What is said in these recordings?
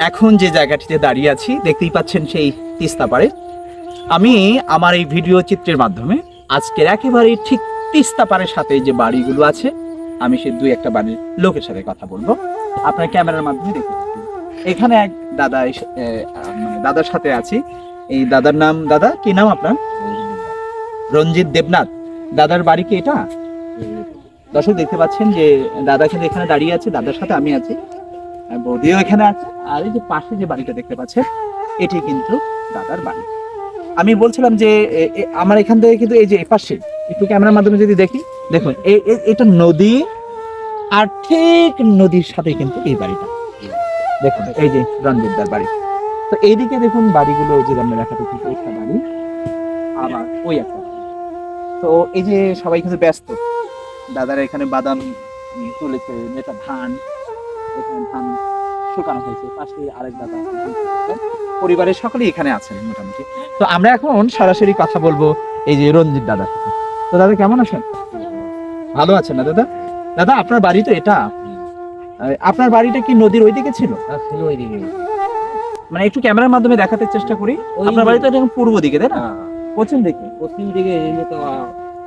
এখন যে জায়গাটিতে দাঁড়িয়ে আছি দেখতেই পাচ্ছেন সেই তিস্তা পাড়ে। আমি আমার এই ভিডিও চিত্রের মাধ্যমে আজকের একেবারে ঠিক তিস্তা পাড়ের সাথে যে বাড়িগুলো আছে আমি সেই দুই একটা বাড়ির লোকের সাথে কথা বলবো, আপনার ক্যামেরার মাধ্যমে দেখতে পাচ্ছেন। এখানে এক দাদা মানে দাদার সাথে আছি। এই দাদার নাম, দাদা কি নাম আপনার? রঞ্জিত দেবনাথ। দাদার বাড়ি কি এটা? দর্শক দেখতে পাচ্ছেন যে দাদা কিন্তু এখানে দাঁড়িয়ে আছে, দাদার সাথে আমি আছি, বৌদিও এখানে আছে। আর এই যে পাশে যে বাড়িটা দেখতে পাচ্ছেন এটি কিন্তু দাদার বাড়ি। আমি বলছিলাম যে আমার এখান থেকে কিন্তু এই যে এপাশে একটু ক্যামেরার মাধ্যমে যদি দেখি, দেখুন এটা নদী, আর ঠিক নদীর সাথে কিন্তু এই বাড়িটা। দেখুন এই যে রঞ্জিতদার বাড়ি। তো এইদিকে দেখুন বাড়িগুলো যে আমরা দেখাতে কিন্তু একটা বাড়ি, আবার ওই একটা বাড়ি। তো এই যে সবাই কিন্তু ব্যস্ত, দাদারা এখানে বাদাম তুলেছে, এটা ধান, এখানে ধান শুকানো হয়েছে, পাশে আরেক দাদা পরিবারের সকলেই এখানে আছেন মোটামুটি। তো আমরা এখন সরাসরি কথা বলবো এই যে রঞ্জিত দাদার সাথে। তো দাদা কেমন আছেন? ভালো আছেন না দাদা? দাদা আপনার বাড়ি তো এটা, আপনার বাড়িটা কি নদীর ওইদিকে ছিল? ওইদিকে মানে একটু ক্যামেরার মাধ্যমে দেখাতে চেষ্টা করি। আপনার বাড়ি তো এটা পূর্ব দিকে তাই না? পশ্চিম দিকে? পশ্চিম দিকে তো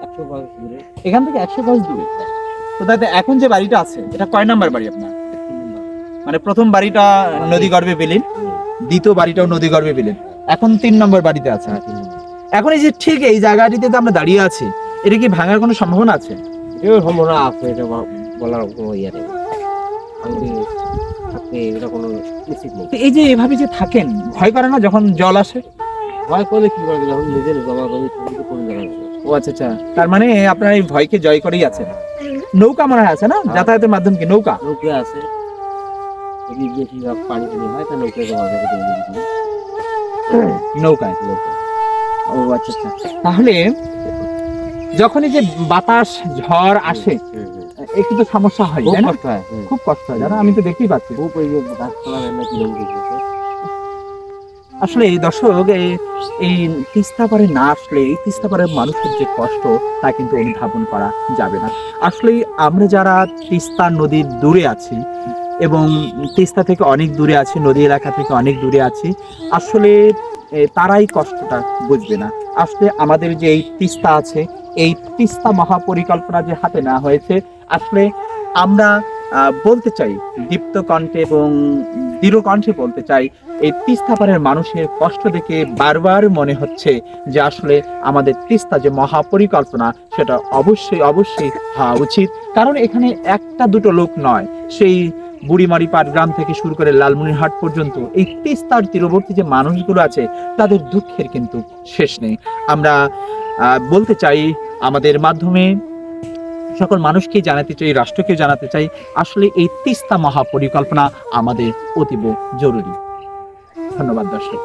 100 গজ দূরে। এখান থেকে 100 গজ দূরে। তো দাদা এখন যে বাড়িটা আছে এটা কয় নাম্বার বাড়ি আপনার? মানে প্রথম বাড়িটা নদী গর্ভে পেলেন, দ্বিতীয় বাড়িটাও নদী গর্ভে পেলেন, এখন 3 নম্বর বাড়িতে আছে। এখন এই যে ঠিক এই জায়গাটিতে তো আমরা দাঁড়িয়ে আছি, এটা কি ভাঙার কোনো সম্ভাবনা আছে? এর সম্ভাবনা আছে, এটা বলার কোনো ইয়ে নেই। এটা কোনো নিশ্চিত নেই। তো এই যে এভাবে যে থাকেন, ভয় করে না যখন জল আসে? ভয় করলে কি করে, যখন নিজের জমা করে করে যাবে। ও আচ্ছা আচ্ছা, তার মানে আপনার এই ভয়কে জয় করেই আছেন। নৌকা মনে হয় আছে না, যাতায়াতের মাধ্যম কি নৌকা? নৌকা আছে, যদি বেশি পানি হয় তা নৌকায় জমা করে নৌকায়। ও আচ্ছা আচ্ছা, তাহলে যখন এই যে বাতাস ঝড় আসে একটু তো সমস্যা হয়, তাই না? খুব কষ্ট হয়, জানো আমি তো দেখতেই পাচ্ছি। আসলে এই দর্শক এই তিস্তা পারে না আসলে এই তিস্তা পারের মানুষের যে কষ্ট তা কিন্তু অনুধাবন করা যাবে না। আসলে আমরা যারা তিস্তা নদীর দূরে আছি এবং তিস্তা থেকে অনেক দূরে আছি, নদী এলাকা থেকে অনেক দূরে আছি, আসলে তারাই কষ্টটা বুঝবে না। আসলে আমাদের যে এই তিস্তা আছে, এই তিস্তা মহাপরিকল্পনা যে হাতে নেওয়া হয়েছে, আসলে আমরা বলতে চাই দীপ্ত কণ্ঠে এবং দৃঢ় কণ্ঠে বলতে চাই, এই তিস্তা পাড়ের মানুষের কষ্ট দেখে বারবার মনে হচ্ছে যে আসলে আমাদের তিস্তা যে মহাপরিকল্পনা সেটা অবশ্যই অবশ্যই হওয়া উচিত। কারণ এখানে একটা দুটো লোক নয়, সেই বুড়িমারি পাট গ্রাম থেকে শুরু করে লালমনিরহাট পর্যন্ত এই তিস্তার তীরবর্তী যে মানুষগুলো আছে তাদের দুঃখের কিন্তু শেষ নেই। আমরা বলতে চাই আমাদের মাধ্যমে সকল মানুষকে জানাতে চাই, রাষ্ট্রকে জানাতে চাই, আসলে এই তিস্তা মহাপরিকল্পনা আমাদের অতীব জরুরি। ধন্যবাদ দর্শক।